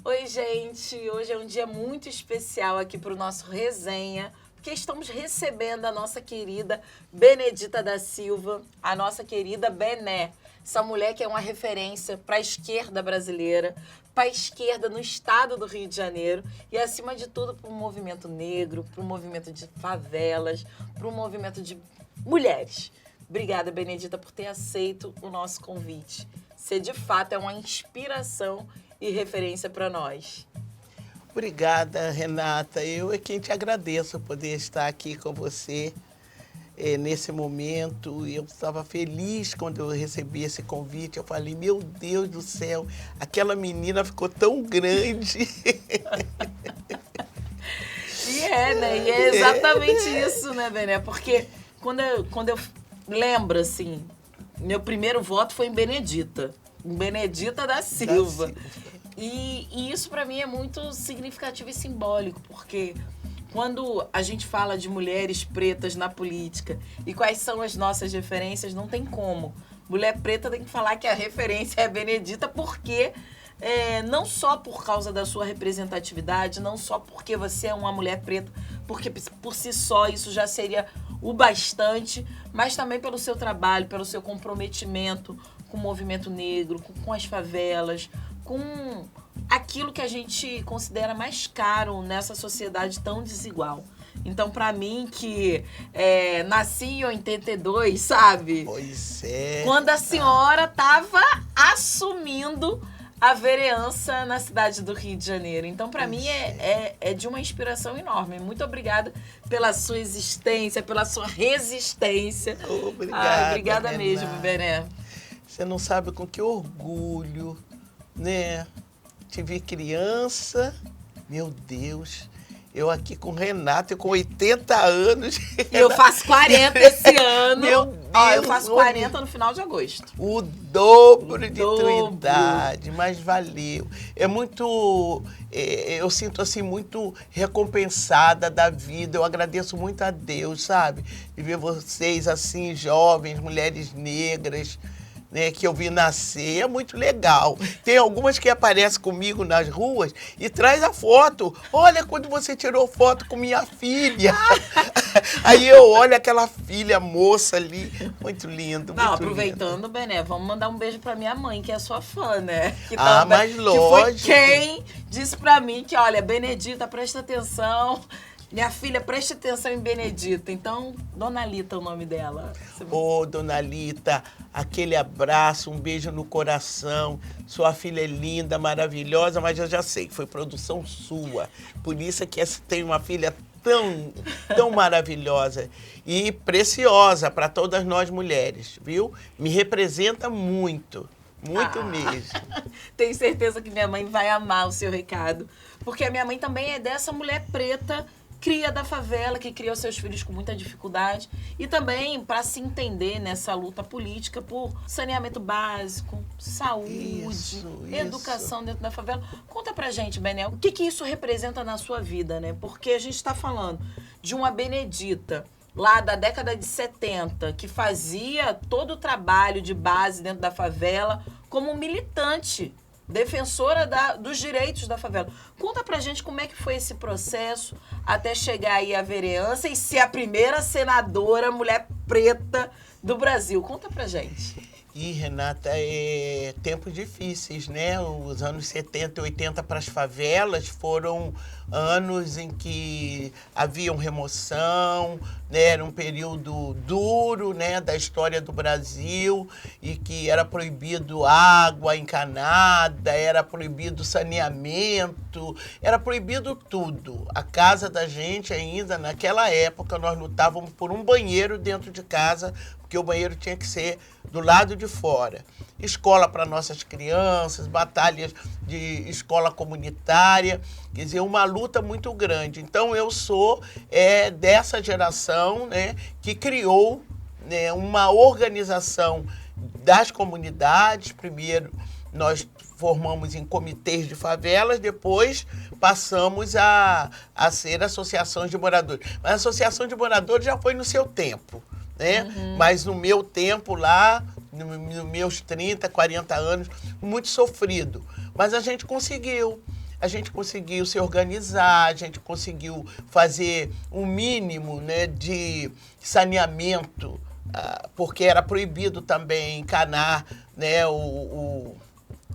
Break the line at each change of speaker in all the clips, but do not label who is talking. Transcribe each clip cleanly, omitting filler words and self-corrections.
Oi, gente! Hoje é um dia muito especial aqui para o nosso resenha, porque estamos recebendo a nossa querida Benedita da Silva, a nossa querida Bené. Essa mulher que é uma referência para a esquerda brasileira, para a esquerda no estado do Rio de Janeiro e, acima de tudo, para o movimento negro, para o movimento de favelas, para o movimento de mulheres. Obrigada, Benedita, por ter aceito o nosso convite. Você, de fato, é uma inspiração e referência para nós.
Obrigada, Renata. Eu é quem te agradeço poder estar aqui com você nesse momento. Eu estava feliz quando eu recebi esse convite. Eu falei, meu Deus do céu, aquela menina ficou tão grande.
Né? E é exatamente isso, né, Bené? Porque quando eu lembro, assim, meu primeiro voto foi em Benedita. Em Benedita da Silva. E isso para mim é muito significativo e simbólico, porque quando a gente fala de mulheres pretas na política e quais são as nossas referências, não tem como. Mulher preta tem que falar que a referência é a Benedita, porque não só por causa da sua representatividade, não só porque você é uma mulher preta, porque por si só isso já seria o bastante, mas também pelo seu trabalho, pelo seu comprometimento com o movimento negro, com as favelas, com aquilo que a gente considera mais caro nessa sociedade tão desigual. Então, para mim, que nasci em 82, sabe?
Pois é.
Quando a senhora estava assumindo a vereança na cidade do Rio de Janeiro. Então, para mim, é de uma inspiração enorme. Muito obrigada pela sua existência, pela sua resistência. Obrigada mesmo, Bené.
Você não sabe com que orgulho, né? Te vi criança, meu Deus, eu aqui com o Renato, eu com 80 anos.
E eu faço 40 esse ano.
Meu Deus.
Eu faço 40 no final de agosto.
O dobro de tua idade, mas valeu. É muito, eu sinto assim, muito recompensada da vida. Eu agradeço muito a Deus, sabe? De ver vocês assim, jovens, mulheres negras, né, que eu vi nascer, é muito legal. Tem algumas que aparecem comigo nas ruas e traz a foto. Olha quando você tirou foto com minha filha. Aí eu olho aquela filha moça ali, muito lindo.
Não, aproveitando, Bené, vamos mandar um beijo pra minha mãe, que é sua fã, né? Que
mas lógico.
Que foi quem disse pra mim que, olha, Benedita, presta atenção. Minha filha, preste atenção em Benedita. Então, Dona Lita é o nome dela.
Ô, Dona Lita, aquele abraço, um beijo no coração. Sua filha é linda, maravilhosa, mas eu já sei que foi produção sua. Por isso é que tem uma filha tão maravilhosa e preciosa para todas nós mulheres, viu? Me representa muito. Muito mesmo.
Tenho certeza que minha mãe vai amar o seu recado. Porque a minha mãe também é dessa mulher preta, cria da favela, que criou seus filhos com muita dificuldade. E também para se entender nessa luta política por saneamento básico, saúde, educação dentro da favela. Conta pra gente, Bené, o que isso representa na sua vida, né? Porque a gente está falando de uma Benedita lá da década de 70, que fazia todo o trabalho de base dentro da favela como militante, defensora dos direitos da favela. Conta pra gente como é que foi esse processo até chegar aí à vereança e ser a primeira senadora mulher preta do Brasil. Conta pra gente.
E, Renata, tempos difíceis, né? Os anos 70 e 80 para as favelas foram anos em que haviam remoção, né? Era um período duro, né, da história do Brasil, e que era proibido água encanada, era proibido saneamento, era proibido tudo. A casa da gente ainda, naquela época, nós lutávamos por um banheiro dentro de casa, porque o banheiro tinha que ser do lado de fora. Escola para nossas crianças, batalhas de escola comunitária, quer dizer, uma luta muito grande. Então, eu sou dessa geração, né, que criou, né, uma organização das comunidades. Primeiro, nós formamos em comitês de favelas, depois passamos a ser associações de moradores. Mas a associação de moradores já foi no seu tempo, né? Mas no meu tempo lá, nos meus 30, 40 anos, muito sofrido. Mas a gente conseguiu. a gente conseguiu se organizar, a gente conseguiu fazer um mínimo, né, de saneamento, porque era proibido também encanar, né, o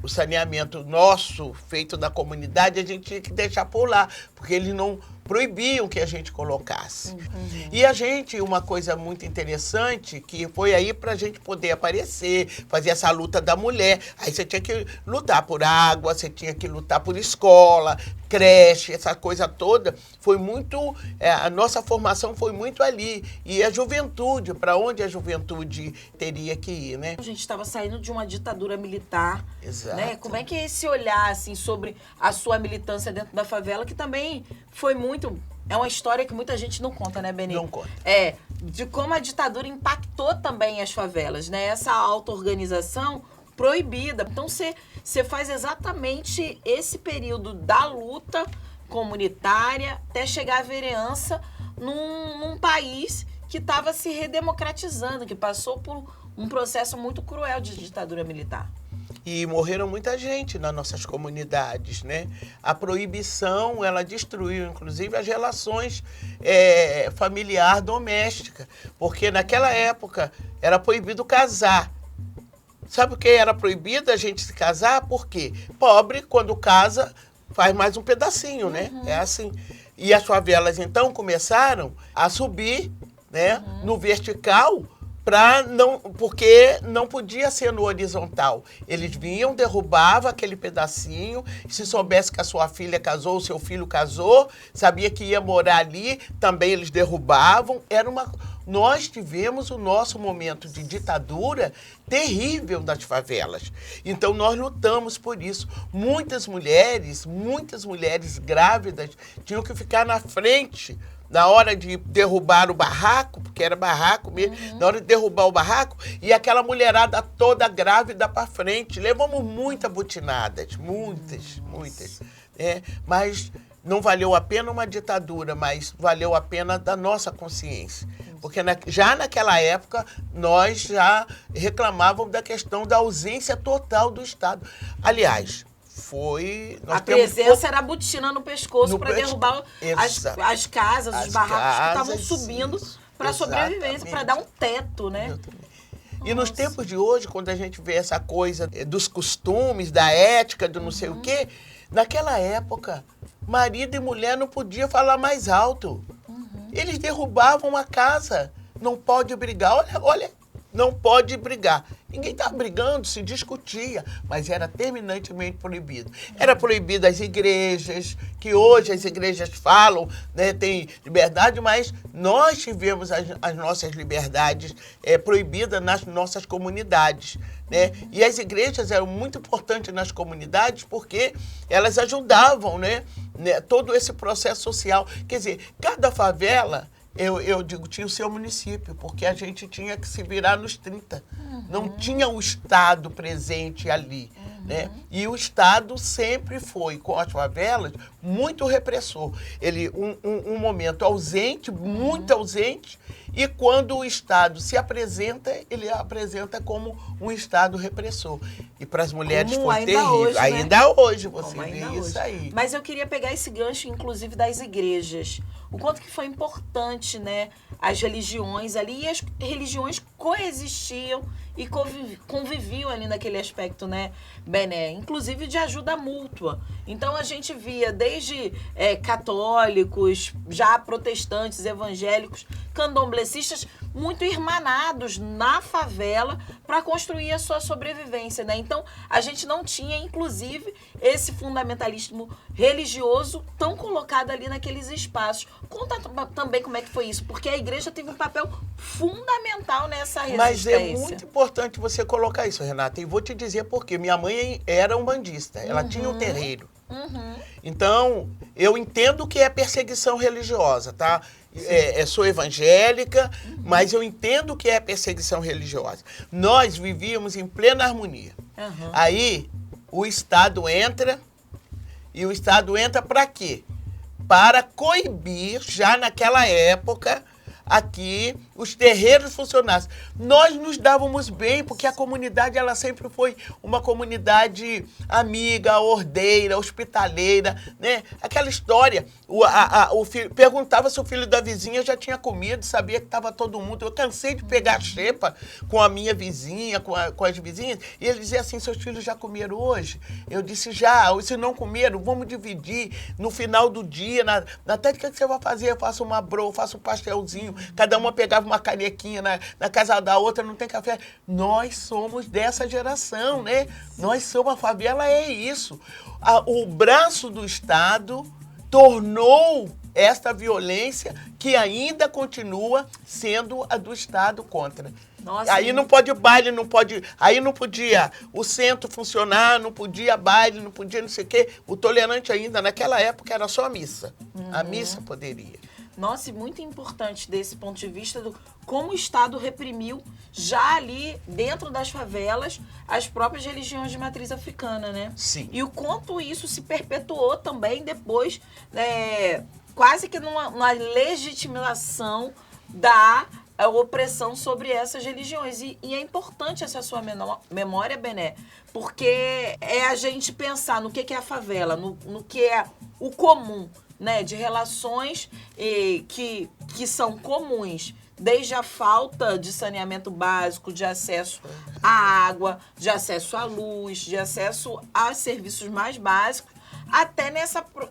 saneamento nosso, feito da comunidade, a gente tinha que deixar por lá, porque eles não proibiam que a gente colocasse. E a gente, uma coisa muito interessante, que foi aí para a gente poder aparecer, fazer essa luta da mulher. Aí você tinha que lutar por água, você tinha que lutar por escola, creche, essa coisa toda. Foi muito, a nossa formação foi muito ali. E a juventude, para onde a juventude teria que ir, né?
A gente estava saindo de uma ditadura militar.
Exato.
Né? Como é que é esse olhar assim, sobre a sua militância dentro da favela, que também foi muito... É uma história que muita gente não conta, né, Beni?
Não conta.
De como a ditadura impactou também as favelas, né? Essa auto-organização proibida. Então, você faz exatamente esse período da luta comunitária até chegar à vereança num país que estava se redemocratizando, que passou por um processo muito cruel de ditadura militar.
E morreram muita gente nas nossas comunidades, né? A proibição, ela destruiu, inclusive, as relações familiar, doméstica. Porque naquela época era proibido casar. Sabe o que era proibido a gente se casar? Por quê? Pobre, quando casa, faz mais um pedacinho, né? É assim. E as favelas, então, começaram a subir, né, no vertical, porque não podia ser no horizontal. Eles vinham, derrubavam aquele pedacinho, se soubesse que a sua filha casou, o seu filho casou, sabia que ia morar ali, também eles derrubavam. Nós tivemos o nosso momento de ditadura terrível das favelas. Então, nós lutamos por isso. Muitas mulheres grávidas tinham que ficar na frente na hora de derrubar o barraco, porque era barraco mesmo, na hora de derrubar o barraco, e aquela mulherada toda grávida para frente. Levamos muitas butinadas, muitas. Mas não valeu a pena uma ditadura, mas valeu a pena da nossa consciência. Porque já naquela época, nós já reclamávamos da questão da ausência total do Estado. Aliás,
a presença era a botina no pescoço para derrubar as casas, os barracos que estavam subindo para a sobrevivência, para dar um teto, né?
E nos tempos de hoje, quando a gente vê essa coisa dos costumes, da ética, do não sei o quê, naquela época, marido e mulher não podiam falar mais alto. Eles derrubavam a casa. Não pode brigar. Olha, não pode brigar. Ninguém estava brigando, se discutia, mas era terminantemente proibido. Era proibido as igrejas, que hoje as igrejas falam, né, tem liberdade, mas nós tivemos as nossas liberdades proibidas nas nossas comunidades. Né? E as igrejas eram muito importantes nas comunidades porque elas ajudavam, né, todo esse processo social. Quer dizer, cada favela... Eu digo, tinha o seu município, porque a gente tinha que se virar nos 30. Não tinha o Estado presente ali. Né? E o Estado sempre foi, com as favelas, muito repressor. Ele, um momento ausente, muito ausente, e quando o Estado se apresenta, ele apresenta como um Estado repressor. E para as mulheres
como
foi terrível.
Hoje, né?
Ainda hoje você vê isso aí.
Mas eu queria pegar esse gancho, inclusive, das igrejas. O quanto que foi importante, né, as religiões ali, e as religiões coexistiam e conviviam ali naquele aspecto, né, Bené, inclusive de ajuda mútua. Então a gente via desde católicos, já protestantes, evangélicos, candomblecistas, muito irmanados na favela para construir a sua sobrevivência, né? Então a gente não tinha, inclusive, esse fundamentalismo religioso tão colocado ali naqueles espaços. Conta também como é que foi isso, porque a igreja teve um papel fundamental nessa resistência.
Mas é muito importante você colocar isso, Renata, e vou te dizer por quê. Minha mãe era umbandista, ela tinha um terreiro. Então, eu entendo que é perseguição religiosa, tá? Sou evangélica, mas eu entendo que é perseguição religiosa. Nós vivíamos em plena harmonia. Aí, o Estado entra, e o Estado entra para quê? Para coibir, já naquela época, aqui os terreiros funcionassem. Nós nos dávamos bem, porque a comunidade ela sempre foi uma comunidade amiga, ordeira, hospitaleira, né? Aquela história, o filho, perguntava se o filho da vizinha já tinha comido, sabia que estava todo mundo. Eu cansei de pegar xepa com a minha vizinha, com as vizinhas, e ele dizia assim, seus filhos já comeram hoje? Eu disse, já. Se não comeram, vamos dividir no final do dia, na técnica que você vai fazer, eu faço uma broa, faço um pastelzinho, cada uma pegava uma canequinha na casa da outra, não tem café. Nós somos dessa geração, né? Nós somos, a favela é isso. O braço do Estado tornou esta violência que ainda continua sendo a do Estado contra.
Nossa,
aí não pode baile, não pode. Aí não podia o centro funcionar, não podia baile, não podia não sei o quê. O tolerante ainda, naquela época, era só a missa. A missa poderia.
Nossa, e muito importante desse ponto de vista do como o Estado reprimiu já ali dentro das favelas as próprias religiões de matriz africana, né?
Sim.
E o quanto isso se perpetuou também depois, quase que numa legitimação da opressão sobre essas religiões. E é importante essa sua memória, Bené, porque é a gente pensar no que é a favela, no que é o comum, né, de relações que são comuns, desde a falta de saneamento básico, de acesso à água, de acesso à luz, de acesso a serviços mais básicos, até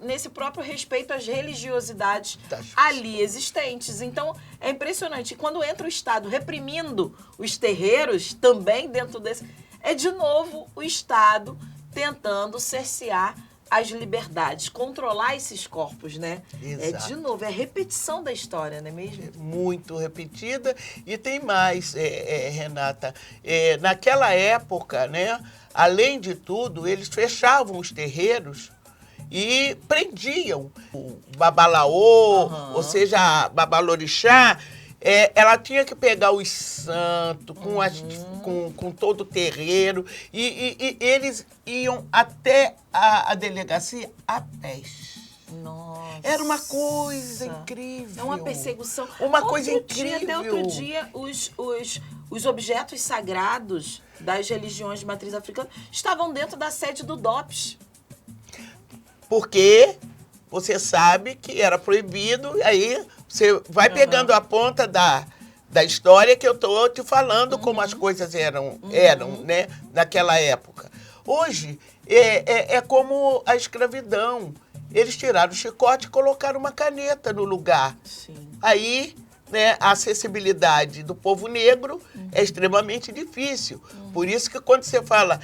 nesse próprio respeito às religiosidades ali existentes. Então, é impressionante. E quando entra o Estado reprimindo os terreiros, também dentro desse... É, de novo, o Estado tentando cercear as liberdades, controlar esses corpos, né?
Exato.
De novo, é repetição da história, não é mesmo?
É muito repetida. E tem mais, Renata. Naquela época, né, além de tudo, eles fechavam os terreiros e prendiam o babalaô, ou seja, a babalorixá. Ela tinha que pegar os santos com todo o terreiro e eles iam até a delegacia a pés.
Nossa.
Era uma coisa incrível.
É uma perseguição.
Uma coisa incrível.
Até outro dia, os objetos sagrados das religiões de matriz africana estavam dentro da sede do DOPS.
Porque você sabe que era proibido, aí você vai pegando a ponta da história que eu estou te falando, como as coisas eram, né, naquela época. Hoje, é como a escravidão. Eles tiraram o chicote e colocaram uma caneta no lugar.
Sim.
Aí, né, a acessibilidade do povo negro é extremamente difícil. Por isso que quando você fala,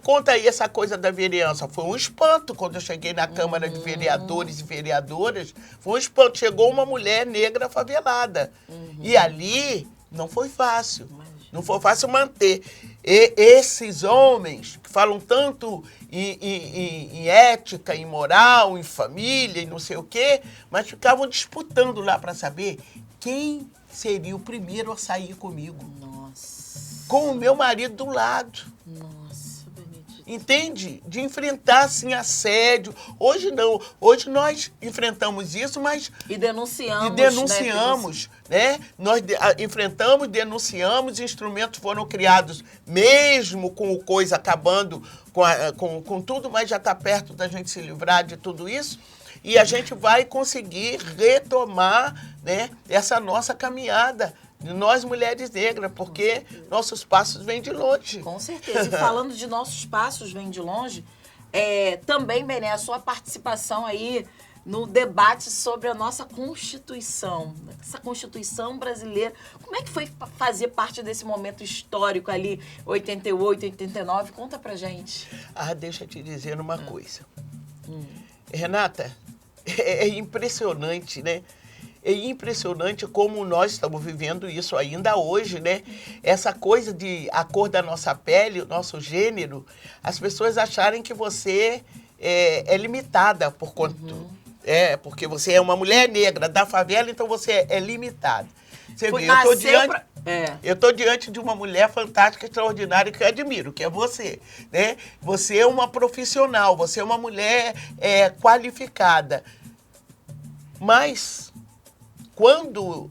conta aí essa coisa da vereança, foi um espanto quando eu cheguei na Câmara de Vereadores e Vereadoras, foi um espanto. Chegou uma mulher negra favelada. E ali não foi fácil. Não foi fácil manter. E esses homens que falam tanto em ética, em moral, em família, e não sei o quê, mas ficavam disputando lá para saber quem seria o primeiro a sair comigo.
Nossa.
Com o meu marido do lado.
Nossa, Benedito.
Entende? De enfrentar, assim, assédio. Hoje não. Hoje nós enfrentamos isso, mas...
E denunciamos.
Né? Nós enfrentamos, denunciamos, instrumentos foram criados, mesmo com o coisa acabando com tudo, mas já está perto da gente se livrar de tudo isso. E a gente vai conseguir retomar, né, essa nossa caminhada de nós mulheres negras, porque nossos passos vêm de longe.
Com certeza. E falando de nossos passos vêm de longe, também, Bené, a sua participação aí no debate sobre a nossa Constituição, essa Constituição brasileira. Como é que foi fazer parte desse momento histórico ali, 88, 89? Conta pra gente.
Deixa eu te dizer uma coisa. Renata, é impressionante, né? É impressionante como nós estamos vivendo isso ainda hoje, né? Essa coisa de a cor da nossa pele, o nosso gênero, as pessoas acharem que você é limitada por conta... porque você é uma mulher negra da favela, então você é limitada. Você vê, eu estou diante de uma mulher fantástica, extraordinária, que eu admiro, que é você, né? Você é uma profissional, você é uma mulher qualificada. Mas, quando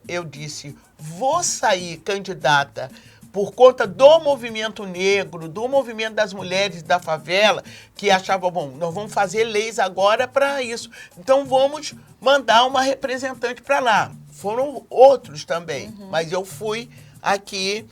eu disse, vou sair candidata por conta do movimento negro, do movimento das mulheres da favela, que achavam, bom, nós vamos fazer leis agora para isso. Então vamos mandar uma representante para lá. Foram outros também, mas eu fui aqui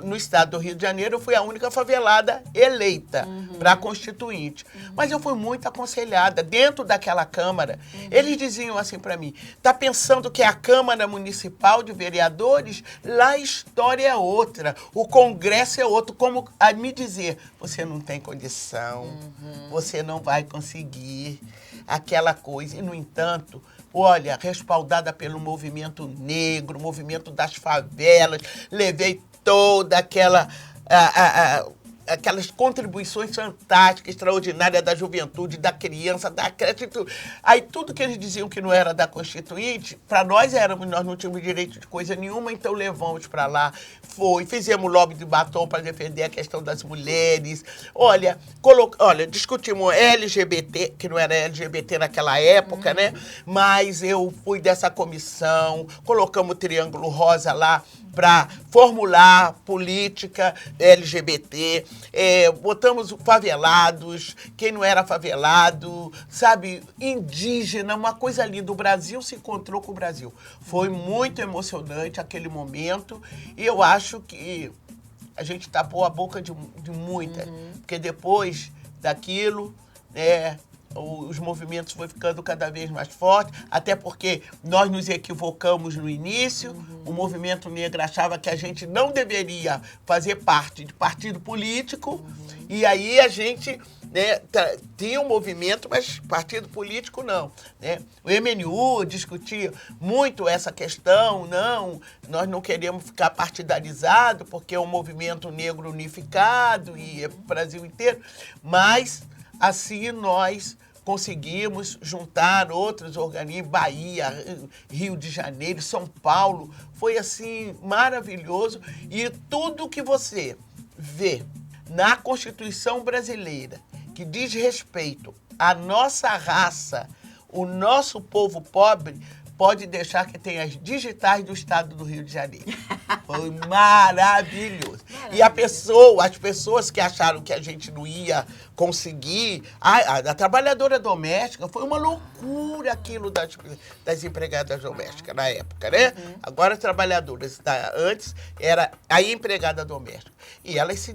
no estado do Rio de Janeiro, eu fui a única favelada eleita para constituinte. Mas eu fui muito aconselhada dentro daquela Câmara. Eles diziam assim para mim, tá pensando que é a Câmara Municipal de Vereadores? Lá a história é outra, o Congresso é outro. Como a me dizer, você não tem condição, você não vai conseguir aquela coisa. E, no entanto, olha, respaldada pelo movimento negro, movimento das favelas, levei toda aquelas contribuições fantásticas, extraordinárias da juventude, da criança, da creche, tudo. Aí tudo que eles diziam que não era da Constituinte, para nós nós não tínhamos direito de coisa nenhuma, então levamos para lá, fizemos lobby de batom para defender a questão das mulheres. Olha, discutimos LGBT, que não era LGBT naquela época, né? Mas eu fui dessa comissão, colocamos o Triângulo Rosa lá para formular política LGBT, botamos favelados, quem não era favelado, sabe, indígena, uma coisa linda. O Brasil se encontrou com o Brasil. Foi muito emocionante aquele momento e eu acho que a gente tapou a boca de muita, porque depois daquilo, os movimentos foram ficando cada vez mais fortes, até porque nós nos equivocamos no início, o movimento negro achava que a gente não deveria fazer parte de partido político, e aí a gente tinha um movimento, mas partido político não. O MNU discutia muito essa questão, nós não queremos ficar partidarizado, porque é um movimento negro unificado e é o Brasil inteiro, mas assim nós conseguimos juntar outros organismos, Bahia, Rio de Janeiro, São Paulo. Foi assim maravilhoso. E tudo que você vê na Constituição brasileira que diz respeito à nossa raça, o nosso povo pobre, pode deixar que tem as digitais do estado do Rio de Janeiro. Foi maravilhoso. E as pessoas que acharam que a gente não ia conseguir, a trabalhadora doméstica, foi uma loucura aquilo das empregadas domésticas na época, né? Agora as trabalhadoras, antes era a empregada doméstica. E elas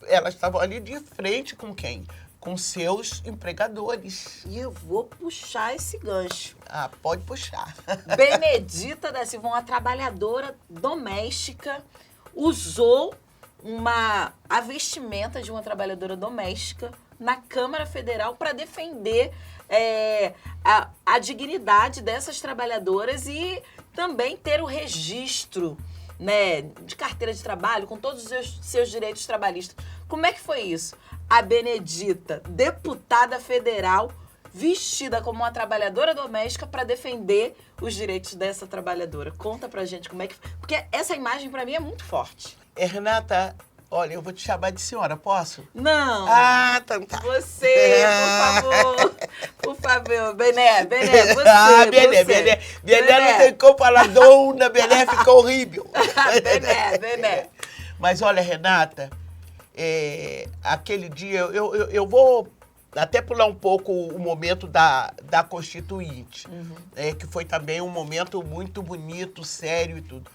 elas estavam ali de frente com quem? Com seus empregadores.
E eu vou puxar esse gancho.
Pode puxar.
Benedita da Silva, uma trabalhadora doméstica, usou a vestimenta de uma trabalhadora doméstica na Câmara Federal para defender a dignidade dessas trabalhadoras e também ter o registro, né, de carteira de trabalho com todos os seus direitos trabalhistas. Como é que foi isso? A Benedita, deputada federal, vestida como uma trabalhadora doméstica para defender os direitos dessa trabalhadora. Conta pra gente como é que... Porque essa imagem pra mim é muito forte.
Renata, olha, eu vou te chamar de senhora, posso?
Não.
Então tá.
Você, por favor. Por favor. Bené, você.
Bené não tem como falar, dona Bené ficou horrível.
Bené.
Mas olha, Renata, aquele dia, eu vou até pular um pouco o momento da Constituinte, que foi também um momento muito bonito, sério e tudo.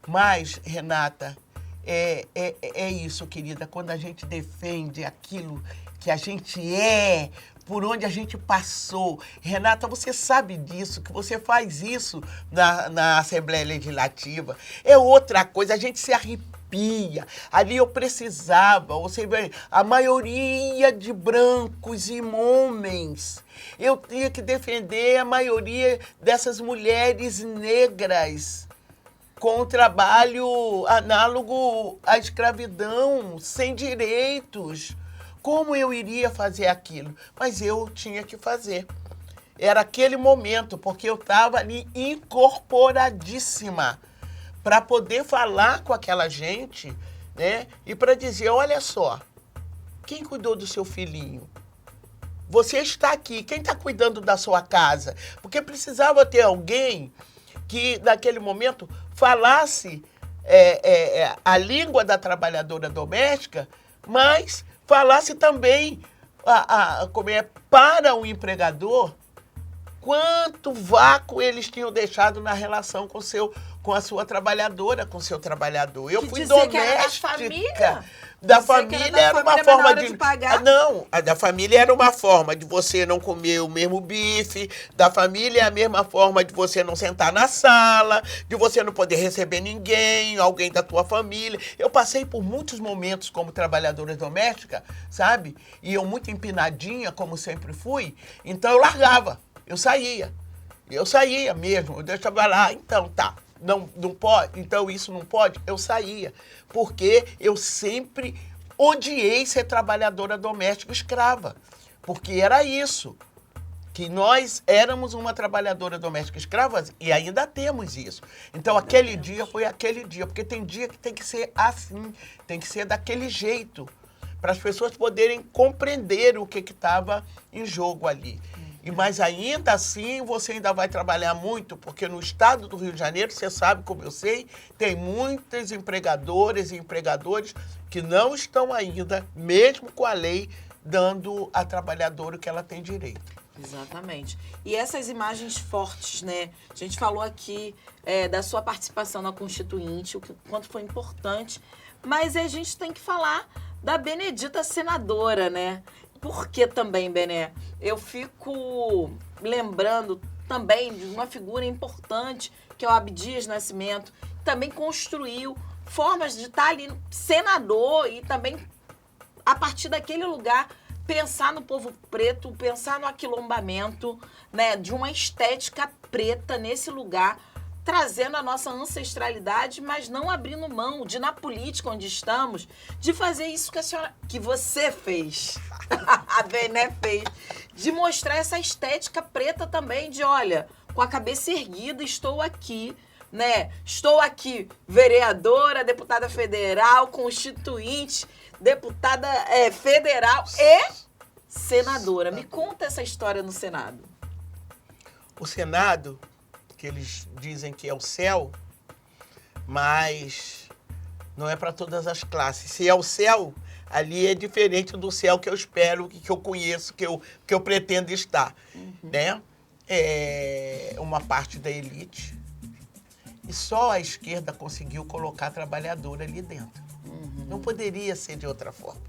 Mas, Renata, é isso, querida, quando a gente defende aquilo que a gente por onde a gente passou. Renata, você sabe disso, que você faz isso na Assembleia Legislativa. É outra coisa, a gente se arrepia. Ali eu precisava, você vê, a maioria de brancos e homens. Eu tinha que defender a maioria dessas mulheres negras com um trabalho análogo à escravidão, sem direitos. Como eu iria fazer aquilo? Mas eu tinha que fazer. Era aquele momento, porque eu estava ali incorporadíssima para poder falar com aquela gente, né? E para dizer, olha só, quem cuidou do seu filhinho? Você está aqui, quem está cuidando da sua casa? Porque precisava ter alguém que, naquele momento, falasse a língua da trabalhadora doméstica, mas falasse também para o empregador quanto vácuo eles tinham deixado na relação com a sua trabalhadora, com o seu trabalhador. Eu fui doméstica. Da família era uma forma de pagar. Não, a da família era uma forma de você não comer o mesmo bife, da família é a mesma forma de você não sentar na sala, de você não poder receber ninguém, alguém da tua família. Eu passei por muitos momentos como trabalhadora doméstica, sabe? E eu muito empinadinha, como sempre fui, então eu largava, eu saía mesmo, eu deixava lá, então tá. Não pode, então isso não pode, eu saía, porque eu sempre odiei ser trabalhadora doméstica escrava, porque era isso, que nós éramos uma trabalhadora doméstica escrava e ainda temos isso. Então aquele dia foi aquele dia, porque tem dia que tem que ser assim, tem que ser daquele jeito, para as pessoas poderem compreender o que estava em jogo ali. Mas ainda assim, você ainda vai trabalhar muito, porque no estado do Rio de Janeiro, você sabe, como eu sei, tem muitas empregadoras e empregadores que não estão ainda, mesmo com a lei, dando à trabalhadora o que ela tem direito.
Exatamente. E essas imagens fortes, né? A gente falou aqui da sua participação na Constituinte, o quanto foi importante, mas a gente tem que falar da Benedita senadora, né? Por que também, Bené? Eu fico lembrando também de uma figura importante, que é o Abdias Nascimento, que também construiu formas de estar ali senador e também, a partir daquele lugar, pensar no povo preto, pensar no aquilombamento, né, de uma estética preta nesse lugar, trazendo a nossa ancestralidade, mas não abrindo mão de, na política onde estamos, de fazer isso que você fez, a Bené fez, de mostrar essa estética preta também, de olha, com a cabeça erguida, estou aqui, né? Estou aqui, vereadora, deputada federal, constituinte, deputada federal e senadora. Me conta essa história no Senado.
O Senado, que eles dizem que é o céu, mas não é para todas as classes. Se é o céu, ali é diferente do céu que eu espero, que eu conheço, que eu pretendo estar. Né? É uma parte da elite. E só a esquerda conseguiu colocar a trabalhadora ali dentro. Não poderia ser de outra forma.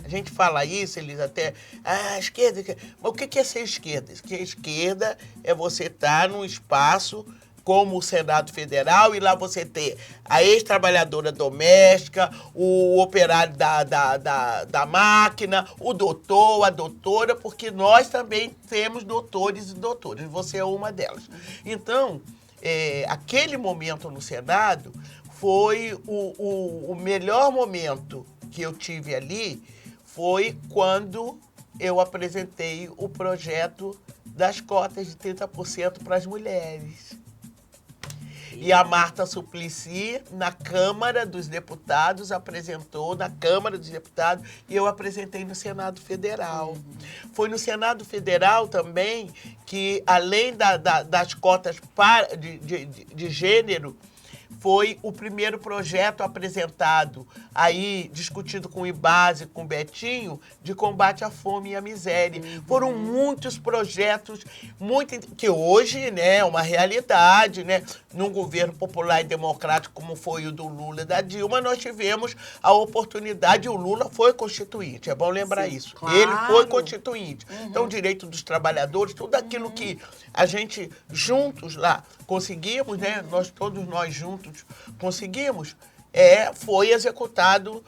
A gente fala isso, eles até... a esquerda... Mas o que é ser esquerda? Que a esquerda é você estar num espaço como o Senado Federal e lá você ter a ex-trabalhadora doméstica, o operário da máquina, o doutor, a doutora, porque nós também temos doutores e doutoras. Você é uma delas. Então, aquele momento no Senado foi o melhor momento que eu tive ali, foi quando eu apresentei o projeto das cotas de 30% para as mulheres. E a Marta Suplicy, na Câmara dos Deputados, apresentou na Câmara dos Deputados e eu apresentei no Senado Federal. Foi no Senado Federal também que, além das cotas de gênero, foi o primeiro projeto apresentado, aí discutido com o IBASE, com o Betinho, de combate à fome e à miséria. Foram muitos projetos, que hoje, né, é uma realidade, né? Num governo popular e democrático como foi o do Lula e da Dilma, nós tivemos a oportunidade, o Lula foi constituinte, é bom lembrar isso.
Claro.
Ele foi constituinte. Então, o direito dos trabalhadores, tudo aquilo que a gente juntos lá conseguimos, né? Todos nós juntos conseguimos, foi executado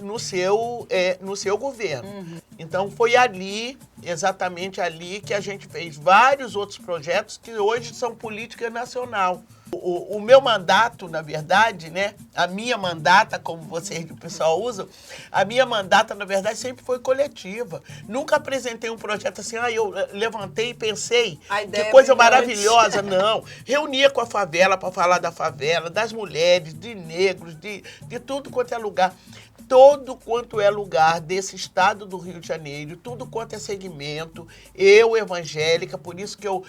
no seu governo. Então, foi ali, exatamente ali, que a gente fez vários outros projetos que hoje são política nacional. O meu mandato, na verdade, né, a minha mandata, como vocês, o pessoal usam, a minha mandata, na verdade, sempre foi coletiva. Nunca apresentei um projeto assim, eu levantei e pensei, que coisa maravilhosa. Não, reunia com a favela para falar da favela, das mulheres, de negros, de tudo quanto é lugar. todo quanto é lugar desse estado do Rio de Janeiro, tudo quanto é segmento, eu, evangélica, por isso que eu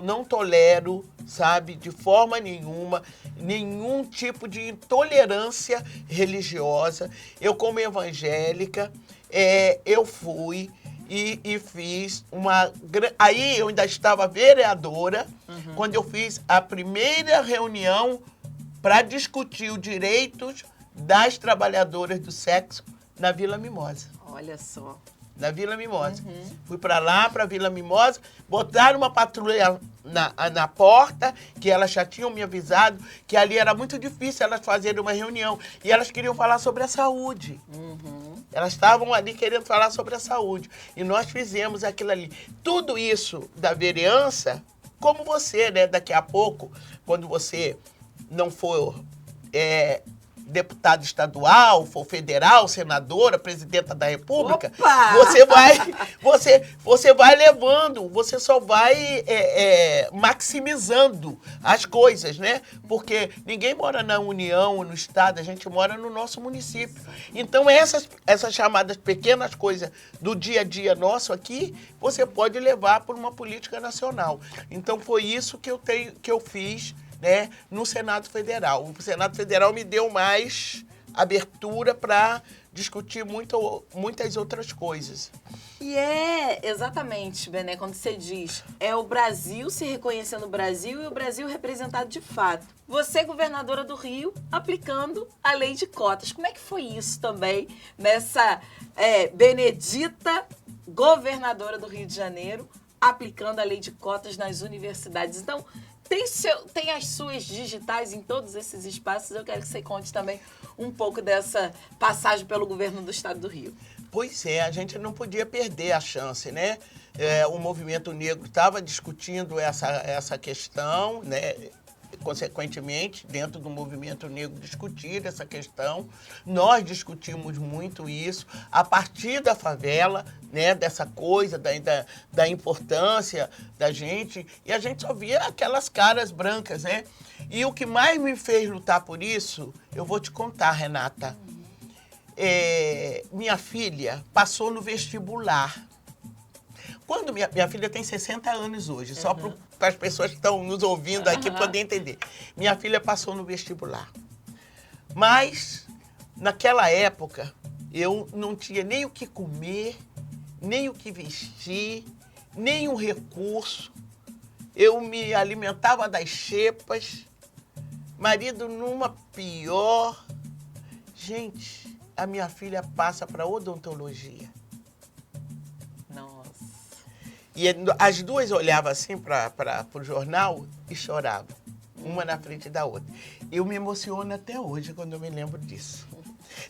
não tolero, sabe, de forma nenhuma, nenhum tipo de intolerância religiosa. Eu, como evangélica, eu fui e fiz uma... Aí eu ainda estava vereadora, quando eu fiz a primeira reunião para discutir os direitos das trabalhadoras do sexo na Vila Mimosa.
Olha só.
Na Vila Mimosa. Fui para lá, para a Vila Mimosa, botaram uma patrulha na porta, que elas já tinham me avisado que ali era muito difícil elas fazerem uma reunião. E elas queriam falar sobre a saúde. Elas estavam ali querendo falar sobre a saúde. E nós fizemos aquilo ali. Tudo isso da vereança, como você, né? Daqui a pouco, quando você não for deputado estadual, for federal, senadora, presidenta da República, você vai levando, você só vai maximizando as coisas, né? Porque ninguém mora na União ou no Estado, a gente mora no nosso município. Então, essas chamadas pequenas coisas do dia a dia nosso aqui, você pode levar por uma política nacional. Então, foi isso que eu fiz, né, no Senado Federal. O Senado Federal me deu mais abertura para discutir muitas outras coisas.
E exatamente, Bené, quando você diz, é o Brasil se reconhecendo o Brasil e o Brasil representado de fato. Você, governadora do Rio, aplicando a lei de cotas. Como é que foi isso também, nessa Benedita, governadora do Rio de Janeiro, aplicando a lei de cotas nas universidades? Então, tem as suas digitais em todos esses espaços. Eu quero que você conte também um pouco dessa passagem pelo governo do Estado do Rio.
Pois é, a gente não podia perder a chance, né? O movimento negro estava discutindo essa questão, né? Consequentemente, dentro do movimento negro, discutir essa questão. Nós discutimos muito isso a partir da favela, né, dessa coisa, da importância da gente, e a gente só via aquelas caras brancas, né? E o que mais me fez lutar por isso, eu vou te contar, Renata. Minha filha passou no vestibular. Quando minha filha tem 60 anos hoje, só para as pessoas que estão nos ouvindo aqui poderem entender. Minha filha passou no vestibular. Mas, naquela época, eu não tinha nem o que comer, nem o que vestir, nem um recurso. Eu me alimentava das xepas, marido numa pior. Gente, a minha filha passa para odontologia. E as duas olhavam assim para o jornal e choravam, uma na frente da outra. Eu me emociono até hoje quando eu me lembro disso.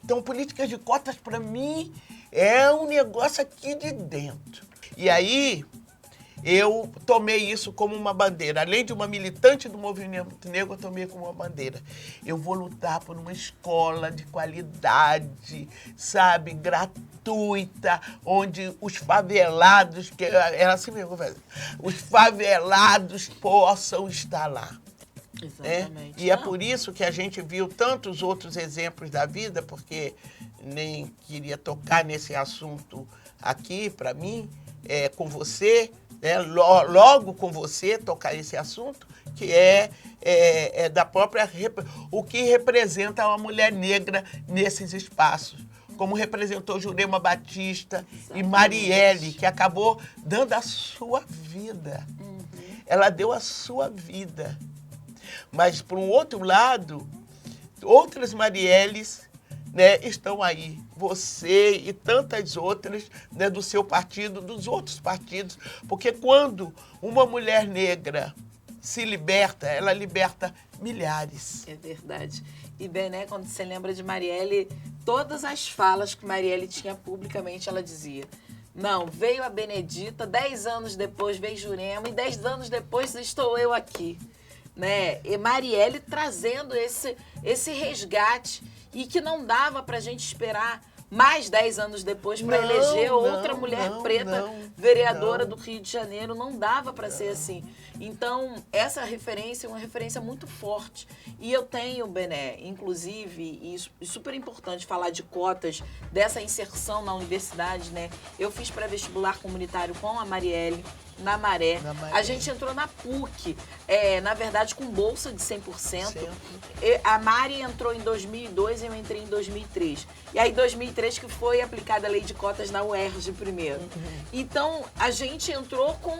Então, políticas de cotas, para mim, é um negócio aqui de dentro. E aí, eu tomei isso como uma bandeira. Além de uma militante do movimento negro, eu tomei como uma bandeira. Eu vou lutar por uma escola de qualidade, sabe, gratuita, onde os favelados, que era assim mesmo, os favelados possam estar lá.
Exatamente.
E é por isso que a gente viu tantos outros exemplos da vida, porque nem queria tocar nesse assunto aqui, para mim, com você, logo com você, tocar esse assunto, que é da própria... O que representa uma mulher negra nesses espaços. Como representou Jurema Batista e Marielle, que acabou dando a sua vida. Ela deu a sua vida. Mas, por um outro lado, outras Marielles, né, estão aí. Você e tantas outras, né, do seu partido, dos outros partidos. Porque quando uma mulher negra se liberta, ela liberta milhares.
É verdade. E, Bené, quando você lembra de Marielle, todas as falas que Marielle tinha publicamente, ela dizia: não, veio a Benedita, 10 anos depois veio Jurema e 10 anos depois estou eu aqui. Né? E Marielle trazendo esse resgate, e que não dava para a gente esperar mais 10 anos depois para eleger outra mulher preta vereadora do Rio de Janeiro. Não dava para ser assim. Então, essa referência é uma referência muito forte. E eu tenho, Bené, inclusive, e super importante falar de cotas, dessa inserção na universidade, né? Eu fiz pré-vestibular comunitário com a Marielle, na Maré. A gente entrou na PUC, na verdade, com bolsa de 100%. A Mari entrou em 2002 e eu entrei em 2003. E aí, em 2003, que foi aplicada a lei de cotas na UERJ primeiro. Então, a gente entrou com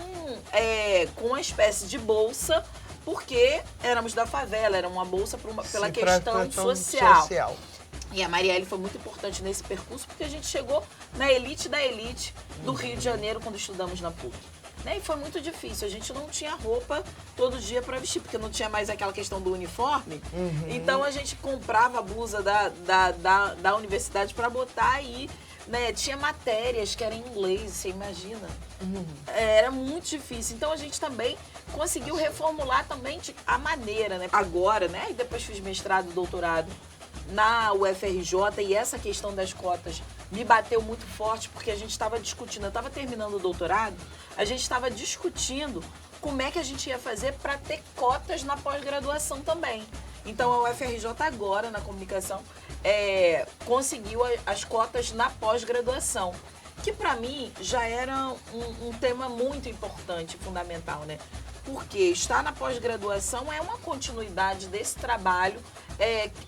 uma espécie de bolsa, porque éramos da favela, era uma bolsa pela questão social. E a Marielle foi muito importante nesse percurso, porque a gente chegou na elite da elite do Rio de Janeiro quando estudamos na PUC. Né? E foi muito difícil, a gente não tinha roupa todo dia para vestir, porque não tinha mais aquela questão do uniforme. Então a gente comprava a blusa da universidade para botar aí, né? Tinha matérias que eram em inglês, você imagina? Era muito difícil. Então a gente também conseguiu reformular também a maneira, né? Agora, né? E depois fiz mestrado, doutorado na UFRJ, e essa questão das cotas me bateu muito forte, porque a gente estava discutindo, eu estava terminando o doutorado, a gente estava discutindo como é que a gente ia fazer para ter cotas na pós-graduação também. Então a UFRJ agora, na comunicação, conseguiu as cotas na pós-graduação, que para mim já era um tema muito importante, fundamental, né? Porque estar na pós-graduação é uma continuidade desse trabalho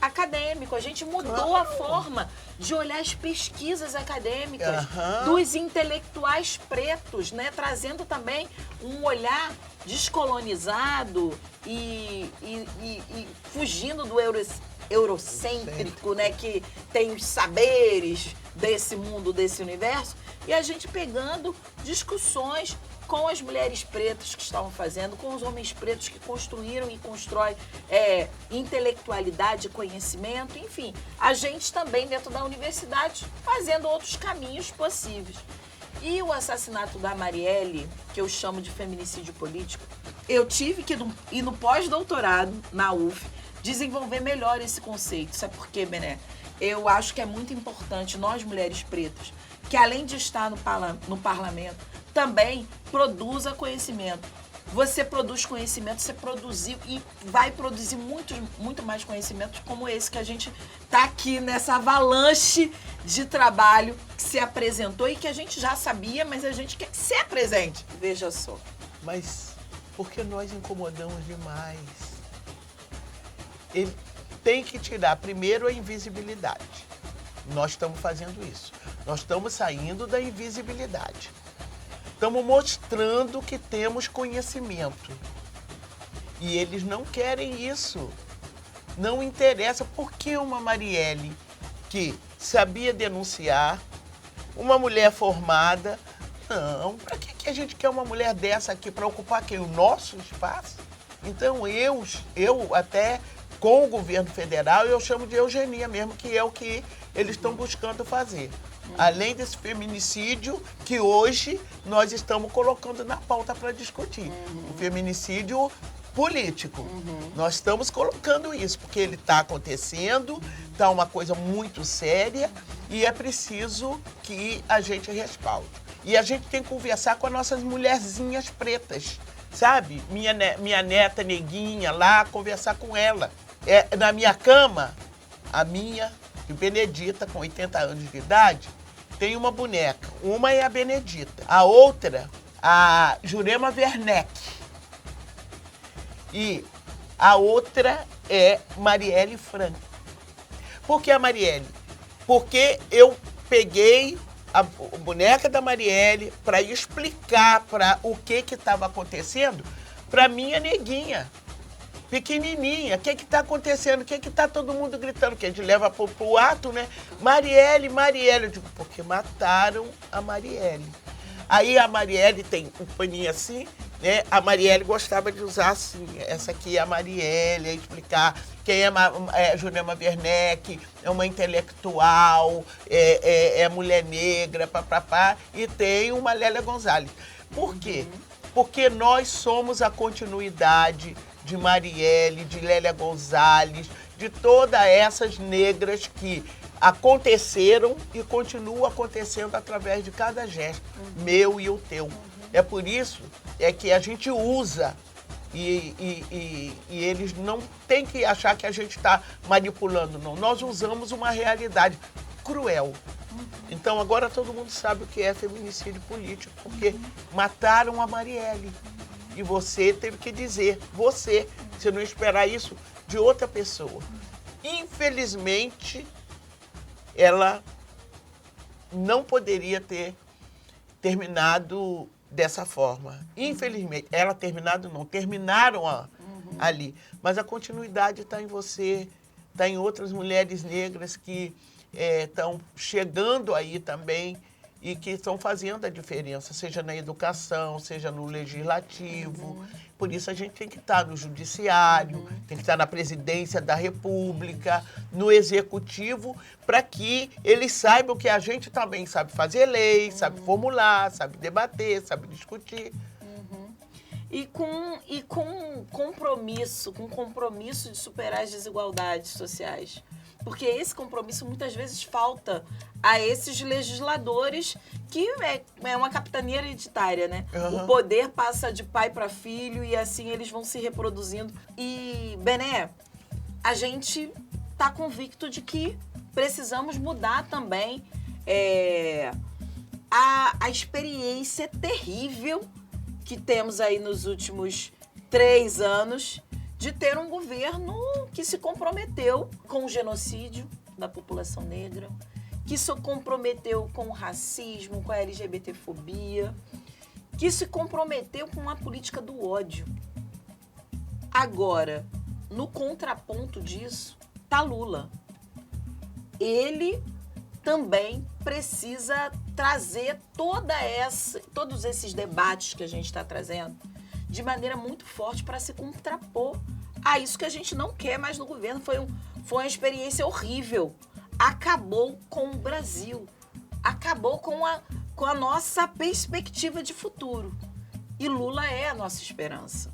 acadêmico. A gente mudou a forma de olhar as pesquisas acadêmicas dos intelectuais pretos, né? Trazendo também um olhar descolonizado e fugindo do eurocêntrico, né? Que tem os saberes desse mundo, desse universo. E a gente pegando discussões com as mulheres pretas que estavam fazendo, com os homens pretos que construíram e constroem intelectualidade, conhecimento, enfim. A gente também dentro da universidade fazendo outros caminhos possíveis. E o assassinato da Marielle, que eu chamo de feminicídio político, eu tive que ir no pós-doutorado, na UF, desenvolver melhor esse conceito. Sabe por quê, Bené? Eu acho que é muito importante nós, mulheres pretas, que além de estar no parlamento, também produza conhecimento. Você produz conhecimento, você produziu e vai produzir muito mais conhecimentos como esse que a gente está aqui nessa avalanche de trabalho que se apresentou e que a gente já sabia, mas a gente quer que se apresente. Veja só.
Mas porque nós incomodamos demais. Ele tem que tirar primeiro a invisibilidade. Nós estamos fazendo isso. Nós estamos saindo da invisibilidade. Estamos mostrando que temos conhecimento. E eles não querem isso. Não interessa. Por que uma Marielle que sabia denunciar, uma mulher formada? Não, para que a gente quer uma mulher dessa aqui para ocupar quem? O nosso espaço? Então eu até com o governo federal, eu chamo de eugenia mesmo, que é o que eles estão buscando fazer. Além desse feminicídio que hoje nós estamos colocando na pauta para discutir. O feminicídio político. Nós estamos colocando isso, porque ele está acontecendo, está uma coisa muito séria e é preciso que a gente respalde. E a gente tem que conversar com as nossas mulherzinhas pretas, sabe? Minha neta neguinha lá, conversar com ela. Na minha cama, a minha, Benedita, com 80 anos de idade, tem uma boneca. Uma é a Benedita, a outra, a Jurema Werneck. E a outra é Marielle Franco. Por que a Marielle? Porque eu peguei a boneca da Marielle para explicar para o que estava acontecendo para minha neguinha, pequenininha. O que está acontecendo? O que está todo mundo gritando? Que a gente leva para o ato, né? Marielle, Marielle. Eu digo, porque mataram a Marielle. Aí a Marielle tem um paninho assim, né? A Marielle gostava de usar assim, essa aqui é a Marielle, explicar quem é Jurema Werneck, é uma intelectual, é mulher negra, papapá, e tem uma Lélia Gonzalez. Por quê? Porque nós somos a continuidade de Marielle, de Lélia Gonzalez, de todas essas negras que aconteceram e continuam acontecendo através de cada gesto, meu e o teu. É por isso que a gente usa e eles não têm que achar que a gente está manipulando, não. Nós usamos uma realidade cruel. Então agora todo mundo sabe o que é feminicídio político, porque mataram a Marielle. E você teve que dizer, você não esperar isso de outra pessoa. Infelizmente, ela não poderia ter terminado dessa forma. Infelizmente, ela terminaram ali. Mas a continuidade está em você, está em outras mulheres negras que estão chegando aí também e que estão fazendo a diferença, seja na educação, seja no legislativo. Por isso a gente tem que estar no judiciário, tem que estar na presidência da República, no executivo, para que eles saibam que a gente também sabe fazer lei, sabe formular, sabe debater, sabe discutir.
E com compromisso de superar as desigualdades sociais. Porque esse compromisso muitas vezes falta a esses legisladores, que é uma capitania hereditária, né? O poder passa de pai para filho e assim eles vão se reproduzindo. E, Bené, a gente está convicto de que precisamos mudar também a experiência terrível que temos aí nos últimos 3 anos de ter um governo que se comprometeu com o genocídio da população negra, que se comprometeu com o racismo, com a LGBTfobia, que se comprometeu com a política do ódio. Agora, no contraponto disso, tá Lula. Ele também precisa trazer todos esses debates que a gente está trazendo de maneira muito forte para se contrapor a isso que a gente não quer mais no governo. Foi uma experiência horrível. Acabou com o Brasil. Acabou com a nossa perspectiva de futuro. E Lula é a nossa esperança.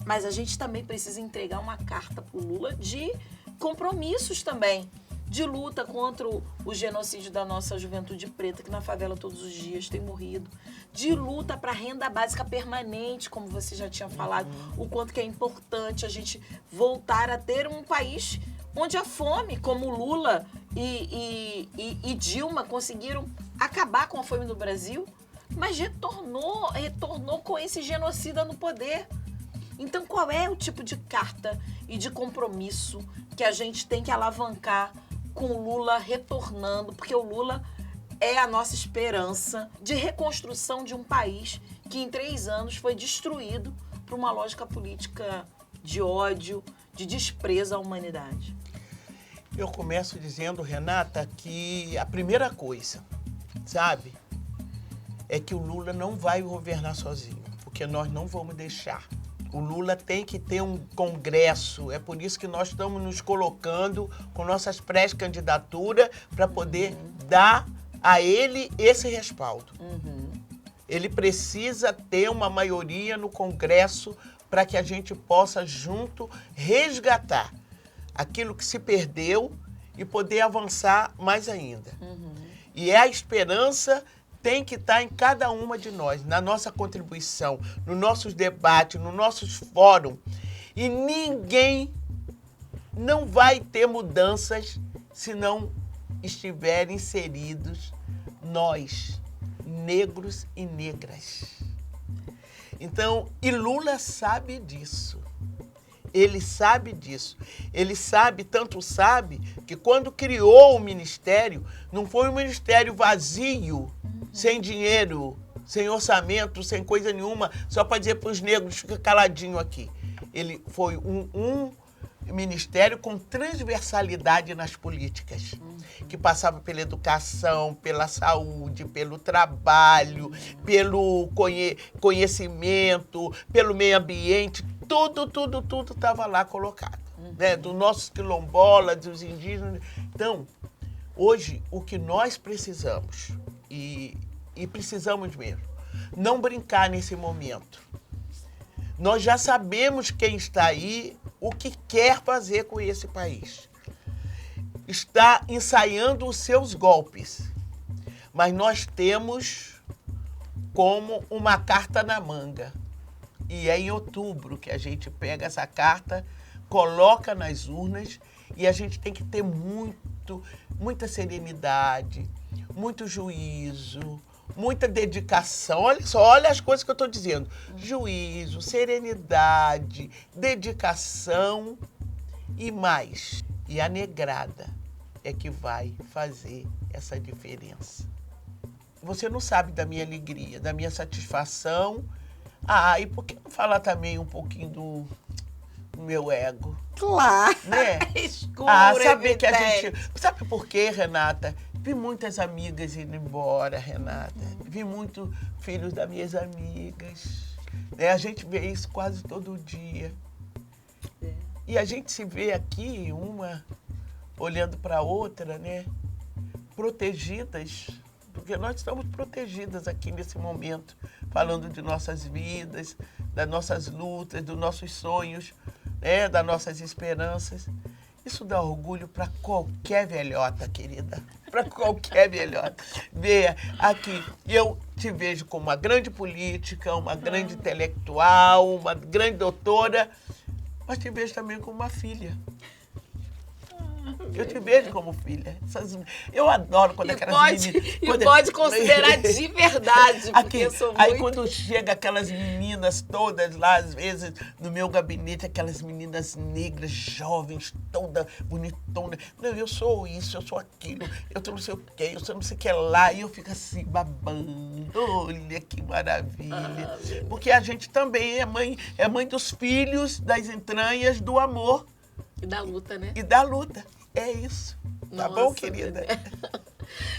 Mas a gente também precisa entregar uma carta para o Lula de compromissos também, de luta contra o genocídio da nossa juventude preta, que na favela todos os dias tem morrido, de luta para renda básica permanente, como você já tinha falado, o quanto que é importante a gente voltar a ter um país onde a fome, como Lula e Dilma conseguiram acabar com a fome no Brasil, mas retornou com esse genocida no poder. Então, qual é o tipo de carta e de compromisso que a gente tem que alavancar com o Lula retornando? Porque o Lula é a nossa esperança de reconstrução de um país que em 3 anos foi destruído por uma lógica política de ódio, de desprezo à humanidade.
Eu começo dizendo, Renata, que a primeira coisa, sabe, é que o Lula não vai governar sozinho, porque nós não vamos deixar. O Lula tem que ter um congresso, é por isso que nós estamos nos colocando com nossas pré-candidaturas para poder dar a ele esse respaldo. Ele precisa ter uma maioria no Congresso para que a gente possa junto resgatar aquilo que se perdeu e poder avançar mais ainda. E a esperança tem que estar em cada uma de nós, na nossa contribuição, nos nossos debates, nos nossos fóruns. E ninguém não vai ter mudanças se não estiverem inseridos nós, negros e negras. Então, e Lula sabe disso. Ele sabe disso. Ele sabe, tanto sabe, que quando criou o ministério, não foi um ministério vazio, sem dinheiro, sem orçamento, sem coisa nenhuma, só para dizer para os negros, fica caladinho aqui. Ele foi um ministério com transversalidade nas políticas, que passava pela educação, pela saúde, pelo trabalho, pelo conhecimento, pelo meio ambiente, tudo estava lá colocado, né? Dos nossos quilombolas, dos indígenas. Então, hoje, o que nós precisamos, e precisamos mesmo, não brincar nesse momento. Nós já sabemos quem está aí, o que quer fazer com esse país. está ensaiando os seus golpes. Mas nós temos como uma carta na manga. E é em outubro que a gente pega essa carta, coloca nas urnas e a gente tem que ter muita serenidade, muito juízo, muita dedicação. Olha só, olha as coisas que eu estou dizendo. Juízo, serenidade, dedicação e mais. E a negrada é que vai fazer essa diferença. Você não sabe da minha alegria, da minha satisfação. E por que não falar também um pouquinho do meu ego?
Claro.
Né?
Escuro,
saber que a
evidente.
gente... Sabe por quê, Renata? Vi muitas amigas indo embora, Renata. Vi muitos filhos das minhas amigas. Né? A gente vê isso quase todo dia. E a gente se vê aqui, uma olhando para a outra, né? Protegidas, porque nós estamos protegidas aqui nesse momento, falando de nossas vidas, das nossas lutas, dos nossos sonhos, né? Das nossas esperanças. Isso dá orgulho para qualquer velhota, querida. Para qualquer velhota. Veja, aqui, eu te vejo como uma grande política, uma grande intelectual, uma grande doutora, mas te vejo também como uma filha. Eu te vejo como filha. Eu adoro quando aquelas meninas...
E pode considerar de verdade, porque eu sou muito...
Aí quando chega aquelas meninas todas lá, às vezes, no meu gabinete, aquelas meninas negras, jovens, toda bonitona. Não, eu sou isso, eu sou aquilo, eu sou não sei o quê, eu sou não sei o que lá. E eu fico assim, babando. Olha que maravilha. Porque a gente também é mãe dos filhos, das entranhas, do amor.
E da luta, né?
E da luta. É isso. Tá
Nossa,
bom, querida?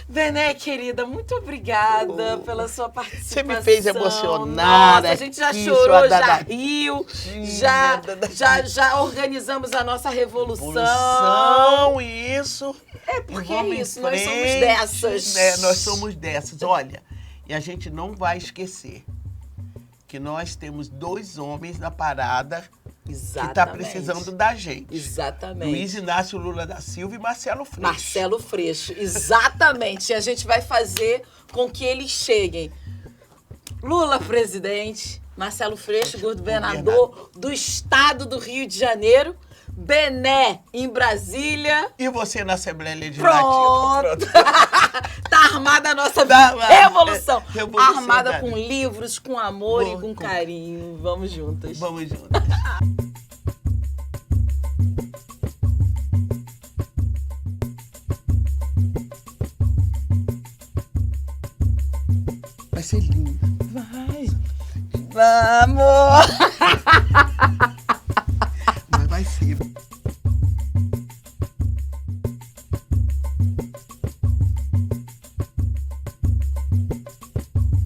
Bené, querida, muito obrigada pela sua participação.
Você me fez emocionar.
Nossa, a gente já chorou, já riu, já organizamos a nossa revolução.
Isso.
É, porque
é
isso, nós somos dessas.
Né? Nós somos dessas. Olha, e a gente não vai esquecer que nós temos 2 homens na parada.
Exatamente.
Que está precisando da gente.
Exatamente.
Luiz Inácio Lula da Silva e Marcelo Freixo.
Marcelo Freixo, exatamente. E a gente vai fazer com que eles cheguem. Lula, presidente. Marcelo Freixo, governador do estado do Rio de Janeiro. Bené, em Brasília.
E você na Assembleia Legislativa.
Pronto. Tá armada a nossa revolução. Armada com livros, com amor e com carinho. Vamos juntas.
Vamos juntas. Vai ser lindo.
Vai. Vamos!